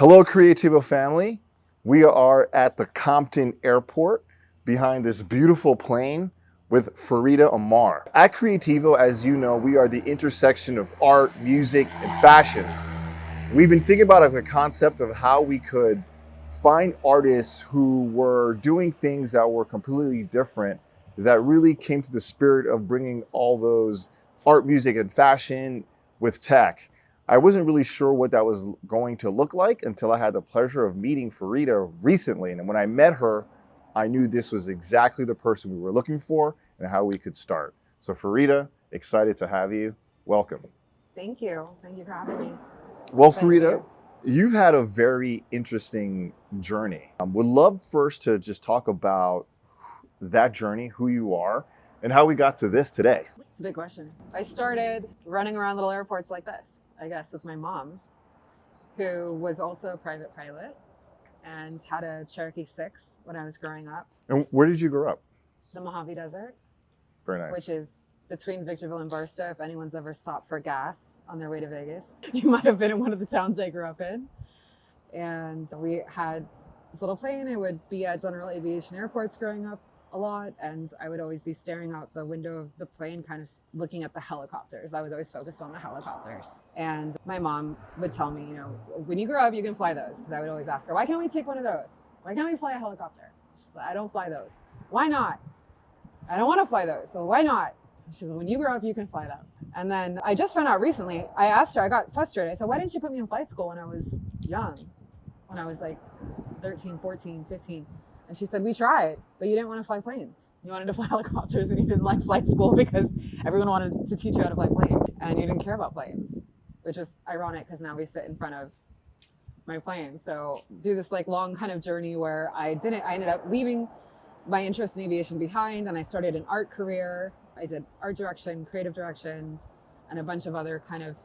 Hello, Creativo family. We are at the Compton Airport behind this beautiful plane with Farida Amar. At Creativo, as you know, we are the intersection of art, music, and fashion. We've been thinking about a concept of how we could find artists who were doing things that were completely different, that really came to the spirit of bringing all those art, music, and fashion with tech. I wasn't really sure what that was going to look like until I had the pleasure of meeting Farida recently. And when I met her, I knew this was exactly the person we were looking for and how we could start. So Farida, excited to have you. Welcome. Thank you. Thank you for having me. Well, Thank Farida, you've had a very interesting journey. Would love first to just talk about that journey, who you are, and how we got to this today. It's a big question. I started running around little airports like this, I guess, with my mom, who was also a private pilot and had a Cherokee 6 when I was growing up. And where did you grow up? The Mojave Desert, Very nice. which is between Victorville and Barstow. If anyone's ever stopped for gas on their way to Vegas, you might have been in one of the towns I grew up in. And we had this little plane. I would be at general aviation airports growing up a lot, and I would always be staring out the window of the plane, kind of looking at the helicopters. I was always focused on the helicopters. And my mom would tell me, when you grow up, you can fly those. Because I would always ask her, why can't we take one of those? Why can't we fly a helicopter? She's like, I don't fly those. Why not? I don't want to fly those. So why not? She said, when you grow up, you can fly them. And then I just found out recently, I asked her, I got frustrated. I said, why didn't you put me in flight school when I was young? When I was like 13, 14, 15. And she said, we tried, but you didn't want to fly planes. You wanted to fly helicopters and you didn't like flight school because everyone wanted to teach you how to fly planes and you didn't care about planes, which is ironic because now we sit in front of my plane. So through this like long kind of journey where I ended up leaving my interest in aviation behind and I started an art career. I did art direction, creative direction, and a bunch of other kind of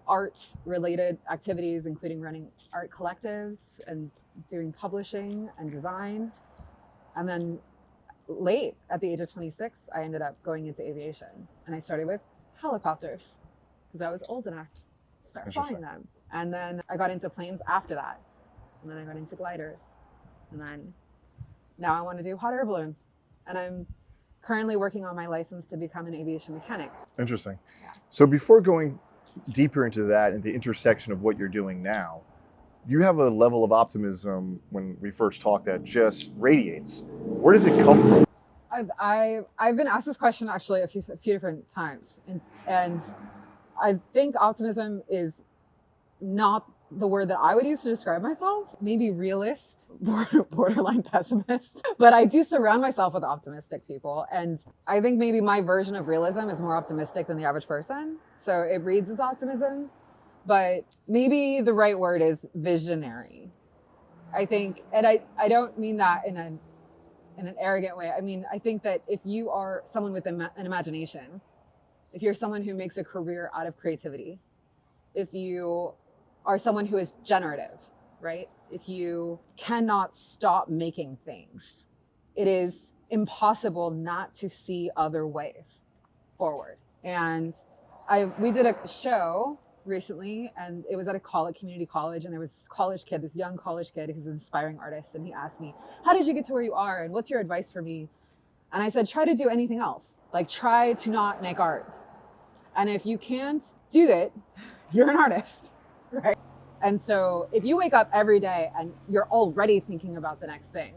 art related activities, including running art collectives and doing publishing and design. And then late at the age of 26, I ended up going into aviation and I started with helicopters because I was old enough to start flying them. And then I got into planes after that. And then I got into gliders. And then now I want to do hot air balloons. And I'm currently working on my license to become an aviation mechanic. Interesting. Yeah. So before going deeper into that and the intersection of what you're doing now, you have a level of optimism when we first talked that just radiates. Where does it come from? I've been asked this question actually a few different times, and I think optimism is not the word that I would use to describe myself. Maybe realist, borderline pessimist, but I do surround myself with optimistic people, and I think maybe my version of realism is more optimistic than the average person. So it reads as optimism. But maybe the right word is visionary. I think, and I don't mean that in an arrogant way. I mean, I think that if you are someone with an imagination, if you're someone who makes a career out of creativity, if you are someone who is generative, right? If you cannot stop making things, it is impossible not to see other ways forward. And we did a show recently, and it was at a community college, and there was this young college kid who's an aspiring artist, and he asked me, how did you get to where you are, and what's your advice for me? And I said, try to do anything else. Like, try to not make art. And if you can't do it, you're an artist, right? And so if you wake up every day and you're already thinking about the next thing,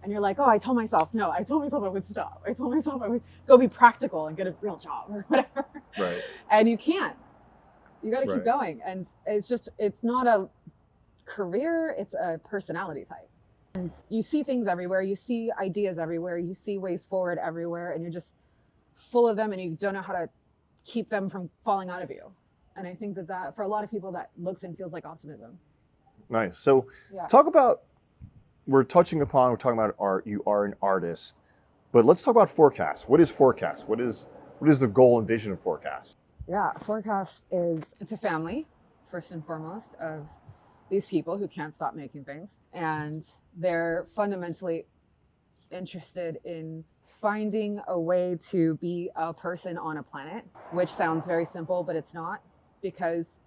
and you're like, oh, I told myself I would stop. I told myself I would go be practical and get a real job or whatever. Right. And you can't. You got to Right. keep going. And it's not a career, it's a personality type. And you see things everywhere. You see ideas everywhere. You see ways forward everywhere. And you're just full of them and you don't know how to keep them from falling out of you. And I think that for a lot of people, that looks and feels like optimism. Nice. So Yeah. we're talking about art. You are an artist, but let's talk about forecast. What is forecast? What is the goal and vision of forecast? Yeah, forecast it's a family, first and foremost, of these people who can't stop making things. And they're fundamentally interested in finding a way to be a person on a planet, which sounds very simple, but it's not, because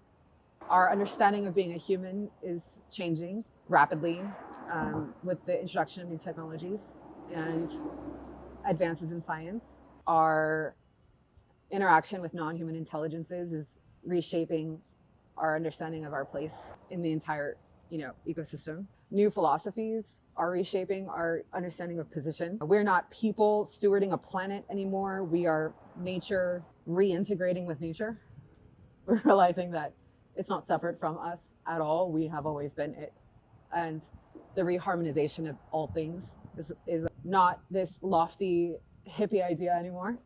Our understanding of being a human is changing rapidly with the introduction of new technologies and advances in science. Our interaction with non-human intelligences is reshaping our understanding of our place in the entire, ecosystem. New philosophies are reshaping our understanding of position. We're not people stewarding a planet anymore. We are nature reintegrating with nature. We're realizing that it's not separate from us at all. We have always been it. And the reharmonization of all things is not this lofty hippie idea anymore.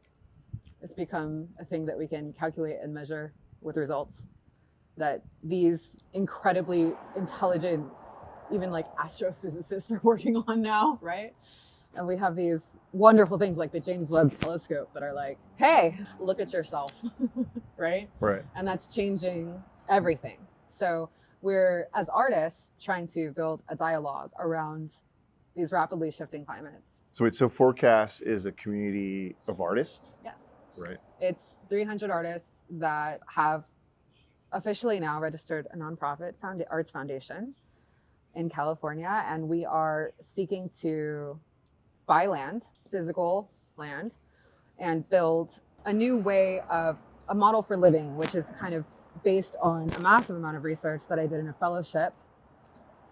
It's become a thing that we can calculate and measure with results. That these incredibly intelligent, even like astrophysicists are working on now, right? And we have these wonderful things like the James Webb Telescope that are like, hey, look at yourself, right? Right. And that's changing everything. So we're, as artists, trying to build a dialogue around these rapidly shifting climates. So Forecast is a community of artists? Yes. Right. It's 300 artists that have officially now registered a nonprofit arts foundation in California, and we are seeking to buy land, physical land, and build a new way of a model for living, which is kind of based on a massive amount of research that I did in a fellowship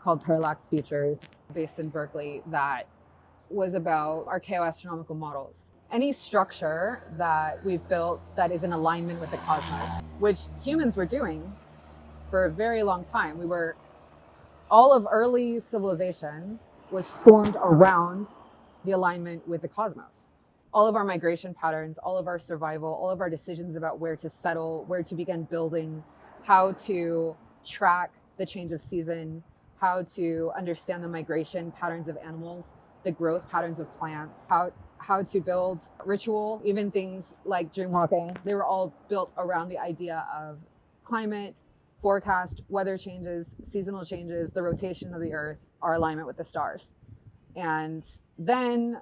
called Parallax Futures, based in Berkeley, that was about archaeoastronomical models. Any structure that we've built that is in alignment with the cosmos, which humans were doing for a very long time. All of early civilization was formed around the alignment with the cosmos. All of our migration patterns, all of our survival, all of our decisions about where to settle, where to begin building, how to track the change of season, how to understand the migration patterns of animals, the growth patterns of plants, how to build ritual, even things like dream walking. They were all built around the idea of climate, forecast, weather changes, seasonal changes, the rotation of the earth, our alignment with the stars. And then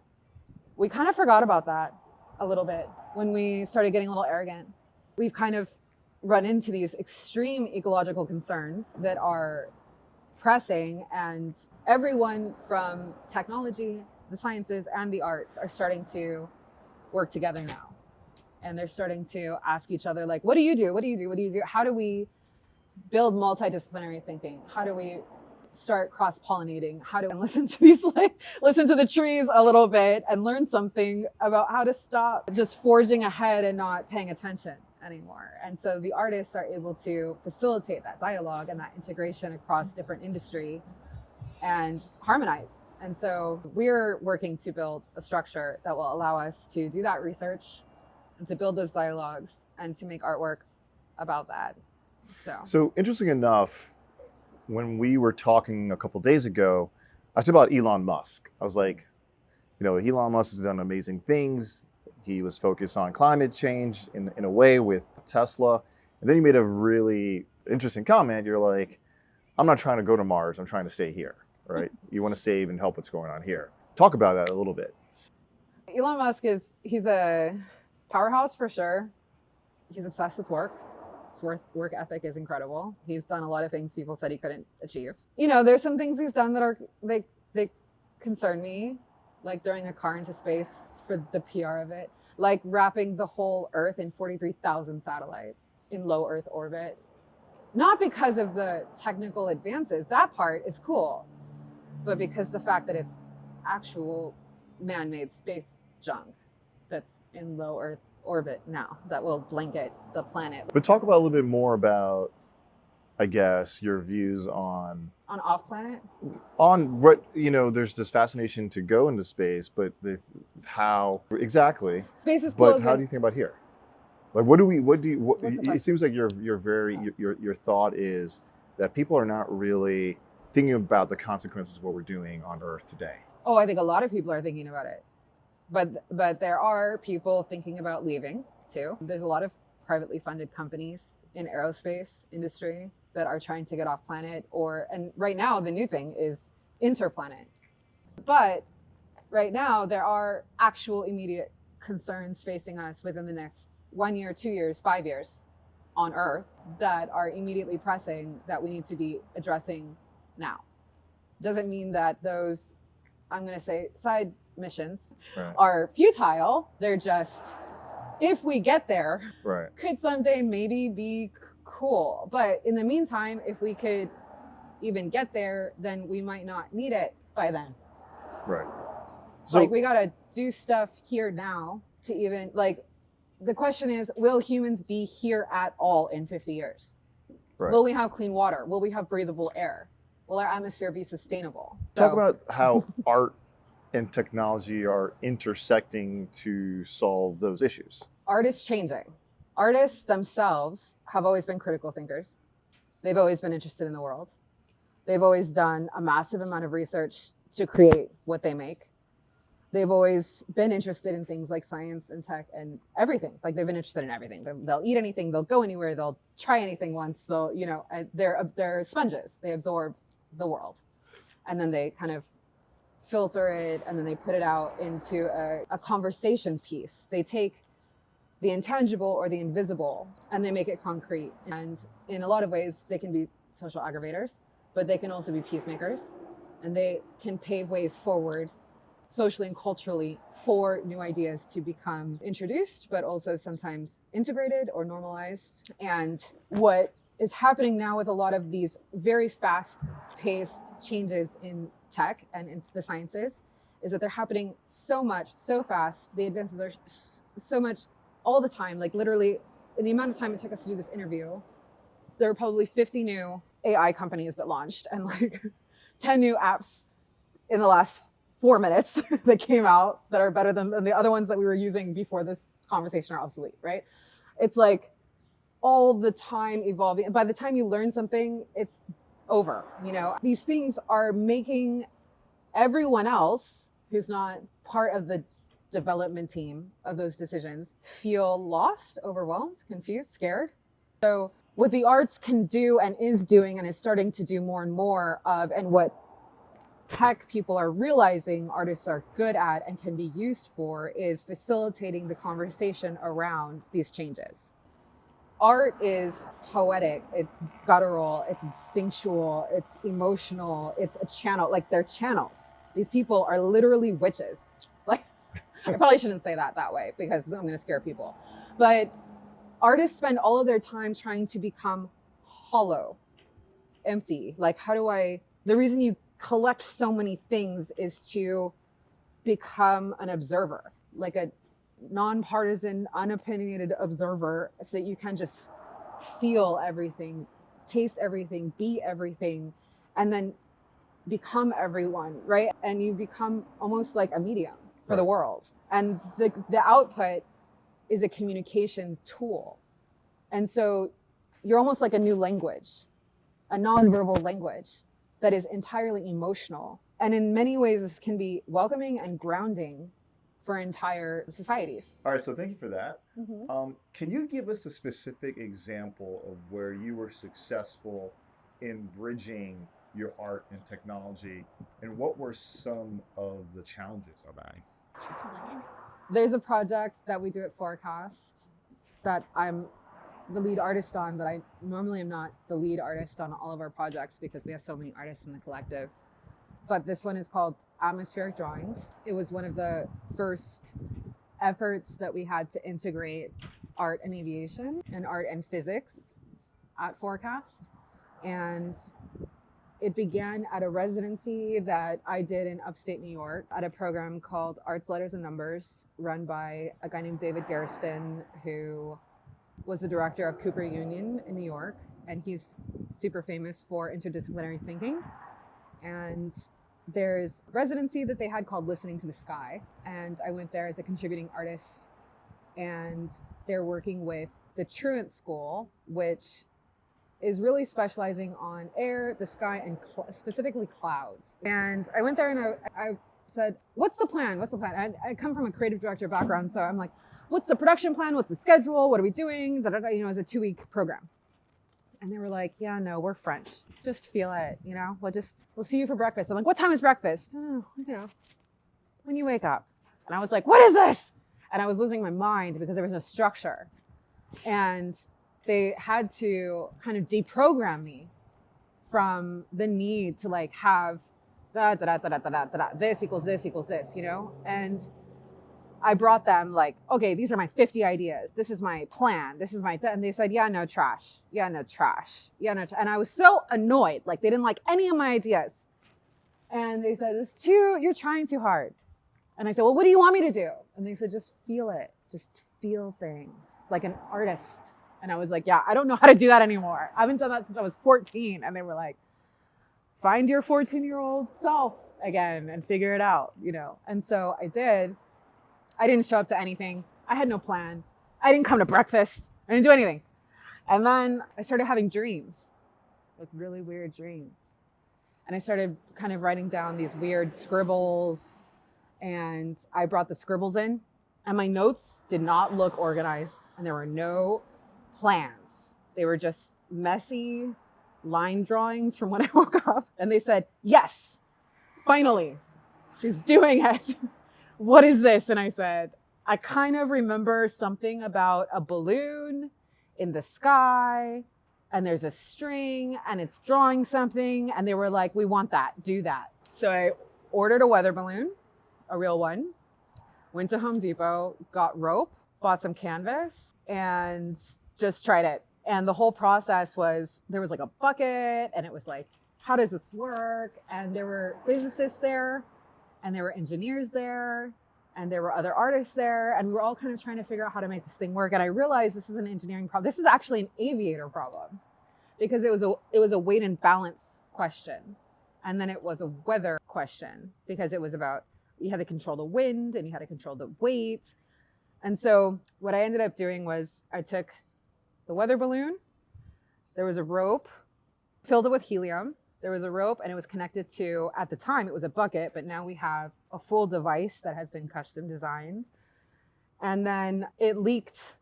we kind of forgot about that a little bit when we started getting a little arrogant. We've kind of run into these extreme ecological concerns that are pressing, and everyone from technology, the sciences, and the arts are starting to work together now. And they're starting to ask each other, like, what do you do? What do you do? What do you do? How do we build multidisciplinary thinking? How do we start cross-pollinating? How do we listen to the trees a little bit and learn something about how to stop just forging ahead and not paying attention anymore? And so the artists are able to facilitate that dialogue and that integration across different industry and harmonize. And so we're working to build a structure that will allow us to do that research and to build those dialogues and to make artwork about that. So interesting enough, when we were talking a couple days ago, I talked about Elon Musk. I was like, Elon Musk has done amazing things. He was focused on climate change in a way with Tesla. And then you made a really interesting comment. You're like, I'm not trying to go to Mars. I'm trying to stay here, right? You want to save and help what's going on here. Talk about that a little bit. Elon Musk he's a powerhouse for sure. He's obsessed with work. His work ethic is incredible. He's done a lot of things people said he couldn't achieve. There's some things he's done that they concern me, like throwing a car into space for the PR of it, like wrapping the whole Earth in 43,000 satellites in low Earth orbit. Not because of the technical advances, that part is cool, but because the fact that it's actual man-made space junk that's in low Earth orbit now that will blanket the planet. But talk about a little bit more about, I guess, your views on off planet? On what, there's this fascination to go into space, but how exactly? Space is cool. But how do you think about here? Like, it seems like your thought is that people are not really thinking about the consequences of what we're doing on Earth today. Oh, I think a lot of people are thinking about it. But there are people thinking about leaving too. There's a lot of privately funded companies in aerospace industry that are trying to get off planet, and right now the new thing is interplanet. But right now there are actual immediate concerns facing us within the next 1 year, 2 years, 5 years. on Earth that are immediately pressing that we need to be addressing now. Doesn't mean that those, I'm going to say, side missions Right. are futile. They're just, if we get there, Right. could someday maybe be cool. But in the meantime, if we could even get there, then we might not need it by then. Right. So Like, we got to do stuff here now to even, like, the question is, will humans be here at all in 50 years? right. Will we have clean water? Will we have breathable air? Will our atmosphere be sustainable? Talk So, about how art and technology are intersecting to solve those issues. art is changing. Artists themselves have always been critical thinkers. They've always been interested in the world. They've always done a massive amount of research to create what they make. They've always been interested in things like science and tech and everything. Like, they've been interested in everything. They'll eat anything. They'll go anywhere. They'll try anything once. They'll, they're sponges. They absorb the world, and then they kind of filter it, and then they put it out into a conversation piece. They take the intangible or the invisible and they make it concrete. And in a lot of ways, they can be social aggravators, but they can also be peacemakers, and they can pave ways forward socially and culturally for new ideas to become introduced, but also sometimes integrated or normalized. And what is happening now with a lot of these very fast-paced changes in tech and in the sciences is that they're happening so much, so fast. The advances are so much all the time. Like, literally, in the amount of time it took us to do this interview, there were probably 50 new AI companies that launched, and like 10 new apps in the last 4 minutes that came out that are better than the other ones that we were using before this conversation are obsolete, right? It's like all the time evolving. By the time you learn something, it's over. These things are making everyone else who's not part of the development team of those decisions feel lost, overwhelmed, confused, scared. So what the arts can do and is doing and is starting to do more and more of, and what tech people are realizing artists are good at and can be used for, is facilitating the conversation around these changes. Art is poetic, it's guttural, it's instinctual, it's emotional, it's a channel. Like, they're channels. These people are literally witches. Like, I probably shouldn't say that way because I'm going to scare people. But artists spend all of their time trying to become hollow, empty. Like, the reason you collect so many things is to become an observer, like a nonpartisan, unopinionated observer, so that you can just feel everything, taste everything, be everything, and then become everyone, right? And you become almost like a medium for the world. And the output is a communication tool. And so you're almost like a new language, a nonverbal language that is entirely emotional. And in many ways, this can be welcoming and grounding for entire societies. All right, so thank you for that. Mm-hmm. Can you give us a specific example of where you were successful in bridging your art and technology, and what were some of the challenges of that? There's a project that we do at Forecast that I'm the lead artist on, but I normally am not the lead artist on all of our projects because we have so many artists in the collective. But this one is called Atmospheric Drawings. It was one of the first efforts that we had to integrate art and aviation and art and physics at Forecast. And it began at a residency that I did in upstate New York at a program called Arts, Letters, and Numbers, run by a guy named David Garriston, who was the director of Cooper Union in New York. And he's super famous for interdisciplinary thinking. And there's a residency that they had called Listening to the Sky. And I went there as a contributing artist. And they're working with the Truant School, which is really specializing on air, the sky, and specifically clouds. And I went there and I said, what's the plan? What's the plan? I come from a creative director background, so I'm like, what's the production plan? What's the schedule? What are we doing? It's a 2-week program. And they were like, yeah, no, we're French. Just feel it, we'll see you for breakfast. I'm like, what time is breakfast? Oh, when you wake up. And I was like, what is this? And I was losing my mind because there was no structure. And they had to kind of deprogram me from the need to like have this equals this equals this, you know? And I brought them like, okay, these are my 50 ideas. This is my plan. This is my, and they said, yeah, no trash. Yeah, no trash. Yeah, no. And I was so annoyed. Like they didn't like any of my ideas. And they said, you're trying too hard. And I said, well, what do you want me to do? And they said, just feel it. Just feel things like an artist. And I was like, yeah, I don't know how to do that anymore. I haven't done that since I was 14. And they were like, find your 14-year-old self again and figure it out, you know? And so I did. I didn't show up to anything. I had no plan. I didn't come to breakfast. I didn't do anything. And then I started having dreams, like really weird dreams. And I started kind of writing down these weird scribbles. And I brought the scribbles in, and my notes did not look organized, and there were no plans. They were just messy line drawings from when I woke up. And they said, yes, finally, she's doing it. What is this? And I said, I kind of remember something about a balloon in the sky, and there's a string, and it's drawing something. And they were like, we want that, do that. So I ordered a weather balloon, a real one, went to Home Depot, got rope, bought some canvas, and just tried it. And the whole process was, there was like a bucket, and it was like, how does this work? And there were physicists there, and there were engineers there, and there were other artists there, and we were all kind of trying to figure out how to make this thing work. And I realized this is an engineering problem. This is actually an aviator problem, because it was a weight and balance question. And then it was a weather question, because it was about, you had to control the wind and you had to control the weight. And so what I ended up doing was I took the weather balloon, there was a rope, filled it with helium, there was a rope, and it was connected to, at the time it was a bucket, but now we have a full device that has been custom designed. And then it leaked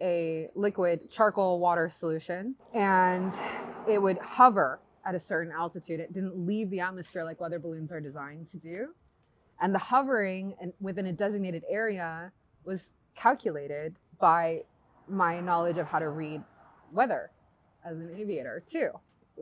a liquid charcoal water solution, and it would hover at a certain altitude. It didn't leave the atmosphere like weather balloons are designed to do. And the hovering within a designated area was calculated by my knowledge of how to read weather as an aviator too.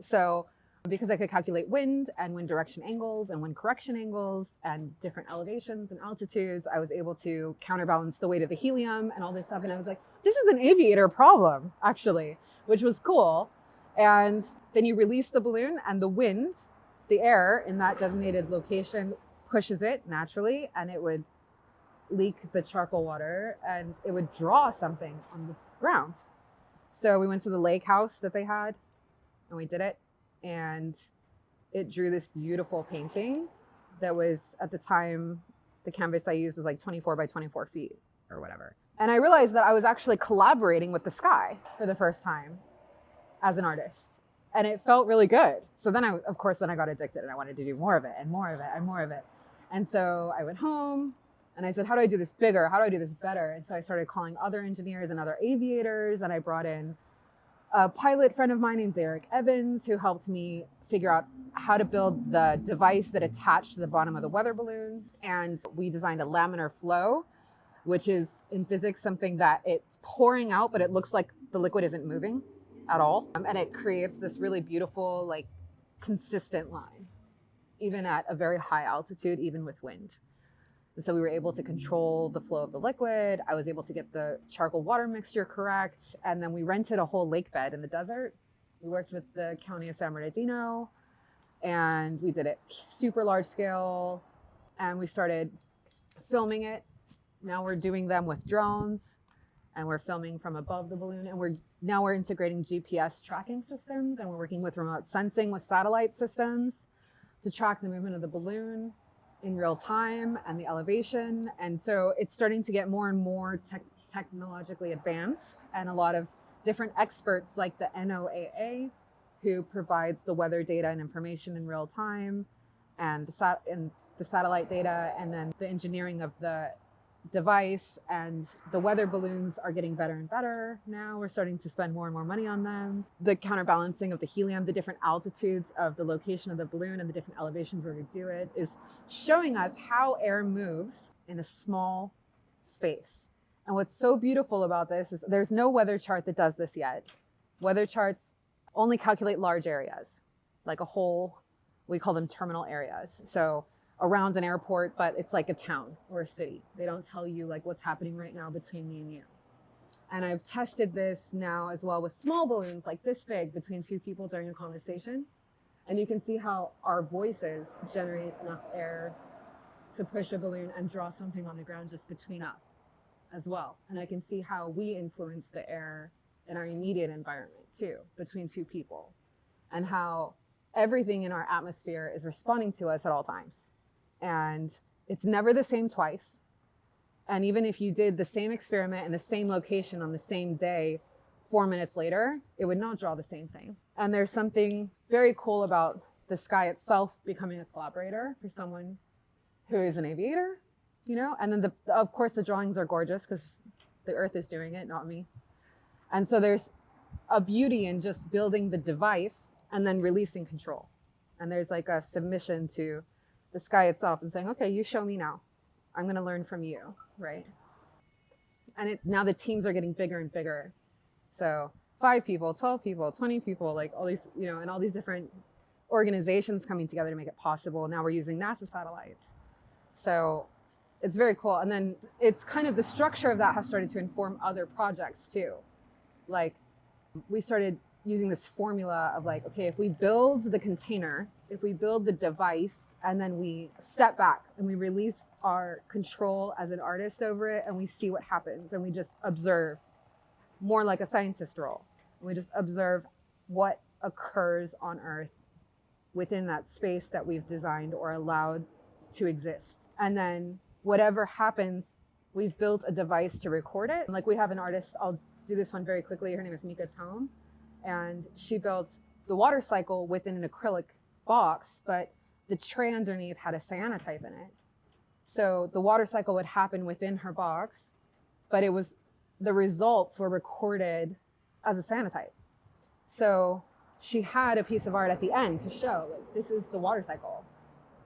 So because I could calculate wind and wind direction angles and wind correction angles and different elevations and altitudes, I was able to counterbalance the weight of the helium and all this stuff. And I was like, this is an aviator problem, actually, which was cool. And then you release the balloon, and the wind, the air in that designated location pushes it naturally, and it would leak the charcoal water, and it would draw something on the ground. So we went to the lake house that they had, and we did it, and it drew this beautiful painting that was, at the time, the canvas I used was like 24 by 24 feet or whatever. And I realized that I was actually collaborating with the sky for the first time as an artist. And it felt really good. So then I got addicted, and I wanted to do more of it and more of it and more of it. And so I went home and I said, how do I do this bigger? How do I do this better? And so I started calling other engineers and other aviators, and I brought in a pilot friend of mine named Derek Evans, who helped me figure out how to build the device that attached to the bottom of the weather balloon. And we designed a laminar flow, which is in physics something that it's pouring out, but it looks like the liquid isn't moving at all. And it creates this really beautiful, like, consistent line, even at a very high altitude, even with wind. And so we were able to control the flow of the liquid. I was able to get the charcoal water mixture correct. And then we rented a whole lake bed in the desert. We worked with the County of San Bernardino, and we did it super large scale, and we started filming it. Now we're doing them with drones, and we're filming from above the balloon, and we're integrating GPS tracking systems, and we're working with remote sensing with satellite systems to track the movement of the balloon in real time and the elevation. And so it's starting to get more and more technologically advanced, and a lot of different experts like the NOAA, who provides the weather data and information in real time, and the satellite data, and then the engineering of the device, and the weather balloons are getting better and better. Now we're starting to spend more and more money on them. The counterbalancing of the helium, the different altitudes of the location of the balloon and the different elevations where we do it, is showing us how air moves in a small space. And what's so beautiful about this is there's no weather chart that does this yet. Weather charts only calculate large areas, like a whole, we call them terminal areas. So around an airport, but it's like a town or a city. They don't tell you like what's happening right now between me and you. And I've tested this now as well with small balloons like this big between two people during a conversation. And you can see how our voices generate enough air to push a balloon and draw something on the ground just between us as well. And I can see how we influence the air in our immediate environment too, between two people, and how everything in our atmosphere is responding to us at all times. And it's never the same twice. And even if you did the same experiment in the same location on the same day, 4 minutes later, it would not draw the same thing. And there's something very cool about the sky itself becoming a collaborator for someone who is an aviator, you know? And then of course the drawings are gorgeous because the earth is doing it, not me. And so there's a beauty in just building the device and then releasing control. And there's like a submission to the sky itself and saying, okay, you show me now. I'm going to learn from you, right? And now the teams are getting bigger and bigger. So 5 people, 12 people, 20 people, like all these, you know, and all these different organizations coming together to make it possible. Now we're using NASA satellites. So it's very cool. And then it's kind of the structure of that has started to inform other projects too. Like we started using this formula of like, okay, if we build the container, if we build the device, and then we step back and we release our control as an artist over it, and we see what happens, and we just observe, more like a scientist role. And we just observe what occurs on Earth within that space that we've designed or allowed to exist. And then whatever happens, we've built a device to record it. Like we have an artist, I'll do this one very quickly. Her name is Mika Tome. And she built the water cycle within an acrylic box, but the tray underneath had a cyanotype in it. So the water cycle would happen within her box, but the results were recorded as a cyanotype. So she had a piece of art at the end to show, like, this is the water cycle.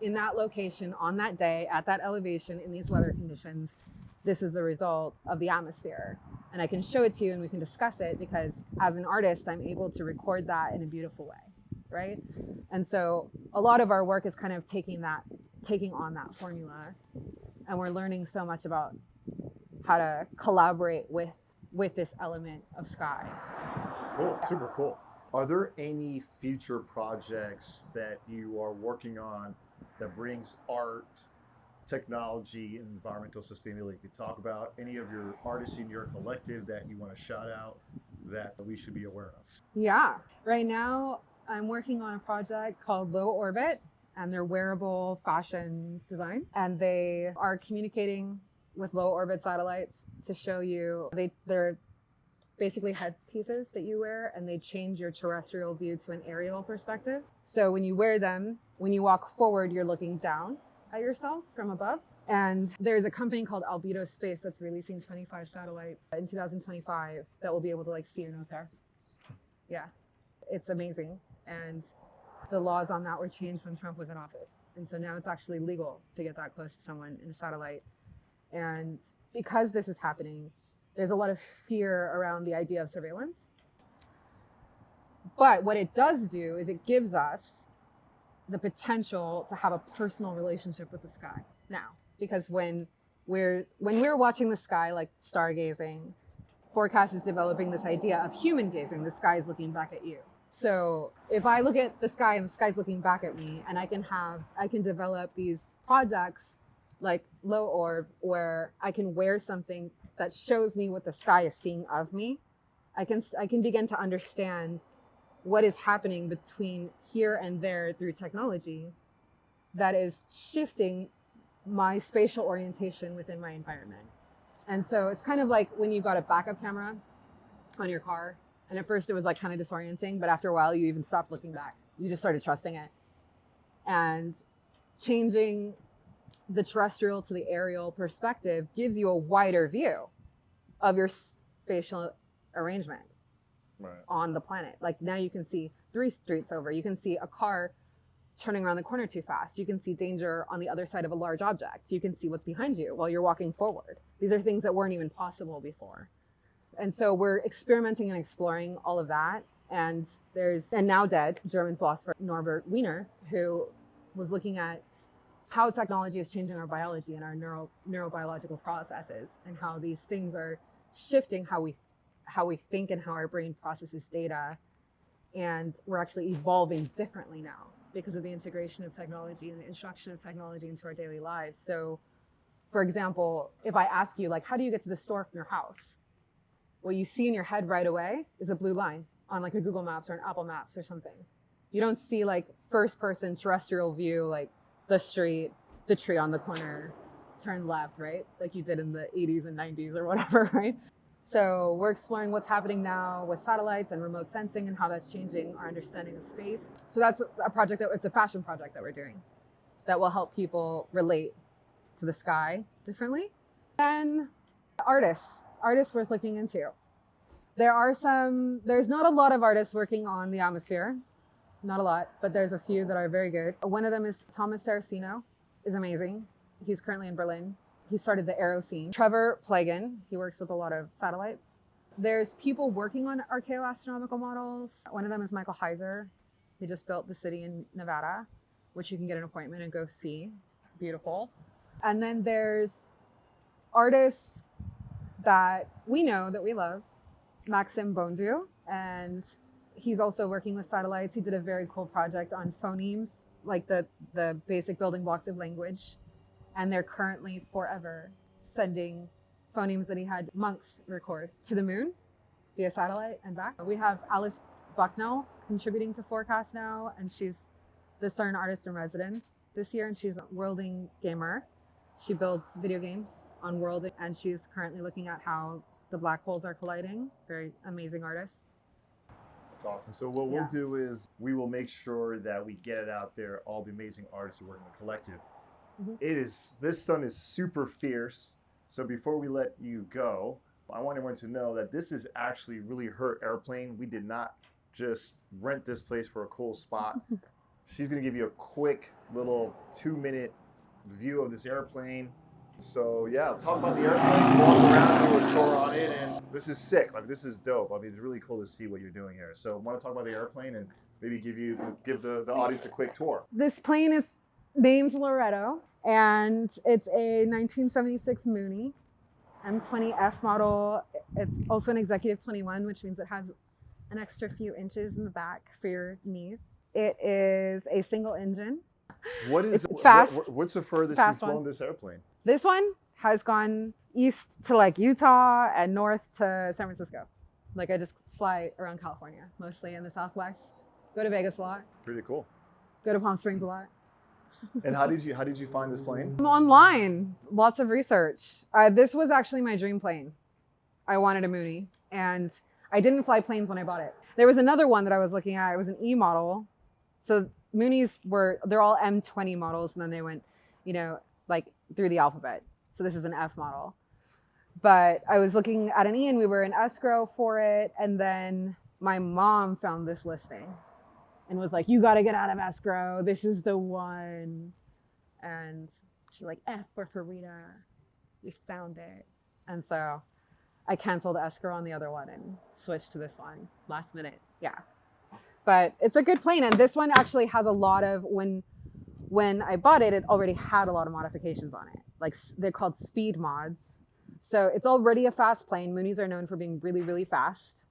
In that location, on that day, at that elevation, in these weather conditions, this is the result of the atmosphere. And I can show it to you and we can discuss it because as an artist, I'm able to record that in a beautiful way, right? And so a lot of our work is kind of taking on that formula, and we're learning so much about how to collaborate with this element of sky. Cool, super cool. Are there any future projects that you are working on that brings art, technology, and environmental sustainability? You could talk about any of your artists in your collective that you want to shout out that we should be aware of. Yeah, right now I'm working on a project called Low Orbit, and they're wearable fashion designs, and they are communicating with low orbit satellites to show you, they're basically headpieces that you wear, and they change your terrestrial view to an aerial perspective. So when you wear them, when you walk forward, you're looking down at yourself from above. And there's a company called Albedo Space that's releasing 25 satellites in 2025 that will be able to like see your nose hair. Yeah, it's amazing. And the laws on that were changed when Trump was in office. And so now it's actually legal to get that close to someone in a satellite. And because this is happening, there's a lot of fear around the idea of surveillance. But what it does do is it gives us the potential to have a personal relationship with the sky now. Because when we're watching the sky, like stargazing, Forecast is developing this idea of human gazing. The sky is looking back at you. So if I look at the sky and the sky's looking back at me, and I can develop these projects like Low Orb, where I can wear something that shows me what the sky is seeing of me. I can begin to understand what is happening between here and there through technology that is shifting my spatial orientation within my environment. And so it's kind of like when you got a backup camera on your car, and at first it was like kind of disorienting, but after a while you even stopped looking back. You just started trusting it. And changing the terrestrial to the aerial perspective gives you a wider view of your spatial arrangement on the planet. Like now you can see 3 streets over. You can see a car turning around the corner too fast. You can see danger on the other side of a large object. You can see what's behind you while you're walking forward. These are things that weren't even possible before. And so we're experimenting and exploring all of that. And there's a now dead German philosopher, Norbert Wiener, who was looking at how technology is changing our biology and our neurobiological processes, and how these things are shifting how we think and how our brain processes data. And we're actually evolving differently now because of the integration of technology and the introduction of technology into our daily lives. So, for example, if I ask you, like, how do you get to the store from your house? What you see in your head right away is a blue line on like a Google Maps or an Apple Maps or something. You don't see like first person terrestrial view, like the street, the tree on the corner, turn left, right? Like you did in the 80s and 90s or whatever, right? So we're exploring what's happening now with satellites and remote sensing and how that's changing our understanding of space. So that's a project it's a fashion project that we're doing that will help people relate to the sky differently. And artists worth looking into. There's not a lot of artists working on the atmosphere, not a lot, but there's a few that are very good. One of them is Thomas Saraceno, is amazing. He's currently in Berlin. He started the aero scene. Trevor Plagan, he works with a lot of satellites. There's people working on archaeoastronomical models. One of them is Michael Heiser. He just built the city in Nevada, which you can get an appointment and go see. It's beautiful. And then there's artists that we know, that we love, Maxim Bondu, and he's also working with satellites. He did a very cool project on phonemes, like the basic building blocks of language. And they're currently forever sending phonemes that he had monks record to the moon via satellite and back. We have Alice Bucknell contributing to Forecast now, and she's the CERN artist in residence this year, and she's a worlding gamer. She builds video games on worlding, and she's currently looking at how the black holes are colliding. Very amazing artist. That's awesome. So what we'll do is we will make sure that we get it out there, all the amazing artists who work in the collective. This sun is super fierce. So before we let you go, I want everyone to know that this is actually really her airplane. We did not just rent this place for a cool spot. She's gonna give you a quick little 2-minute view of this airplane. So yeah, talk about the airplane, walk around, do a tour on it, and this is sick. Like, this is dope. I mean, it's really cool to see what you're doing here. So I want to talk about the airplane and maybe give the audience a quick tour. This plane is named Loretto, and it's a 1976 Mooney M20F model. It's also an Executive 21, which means it has an extra few inches in the back for your knees. It is a single engine. It's fast. What's the furthest you've flown this airplane? This one has gone east to like Utah and north to San Francisco. Like, I just fly around California, mostly in the Southwest. Go to Vegas a lot. Pretty cool. Go to Palm Springs a lot. And how did you find this plane? Online, lots of research. This was actually my dream plane. I wanted a Mooney, and I didn't fly planes when I bought it. There was another one that I was looking at. It was an E model. So Moonies they're all M20 models, and then they went, like through the alphabet. So this is an F model. But I was looking at an E, and we were in escrow for it. And then my mom found this listing and was like, you got to get out of escrow. This is the one. And she's like, F for Farida. We found it. And so I canceled escrow on the other one and switched to this one last minute. Yeah. But it's a good plane. And this one actually has a lot of, when I bought it, it already had a lot of modifications on it. Like, they're called speed mods. So it's already a fast plane. Moonies are known for being really, really fast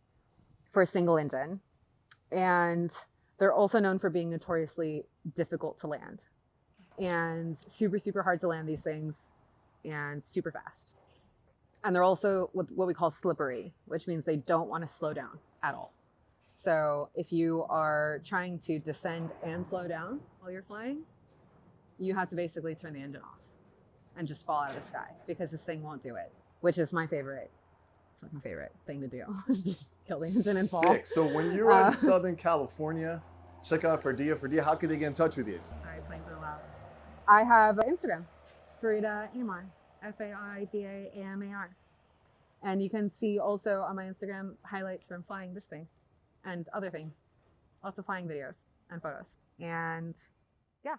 for a single engine. And they're also known for being notoriously difficult to land and super, super hard to land these things and super fast. And they're also what we call slippery, which means they don't want to slow down at all. So if you are trying to descend and slow down while you're flying, you have to basically turn the engine off and just fall out of the sky, because this thing won't do it, which is my favorite. It's like my favorite thing to do. Just kill the engine and fall. Sick. So when you're in Southern California, check out Farida. Farida, how can they get in touch with you? Sorry, planes are loud. I have Instagram, Farida Amar, FAIDA-AMAR. And you can see also on my Instagram highlights from flying this thing and other things. Lots of flying videos and photos. And Yeah.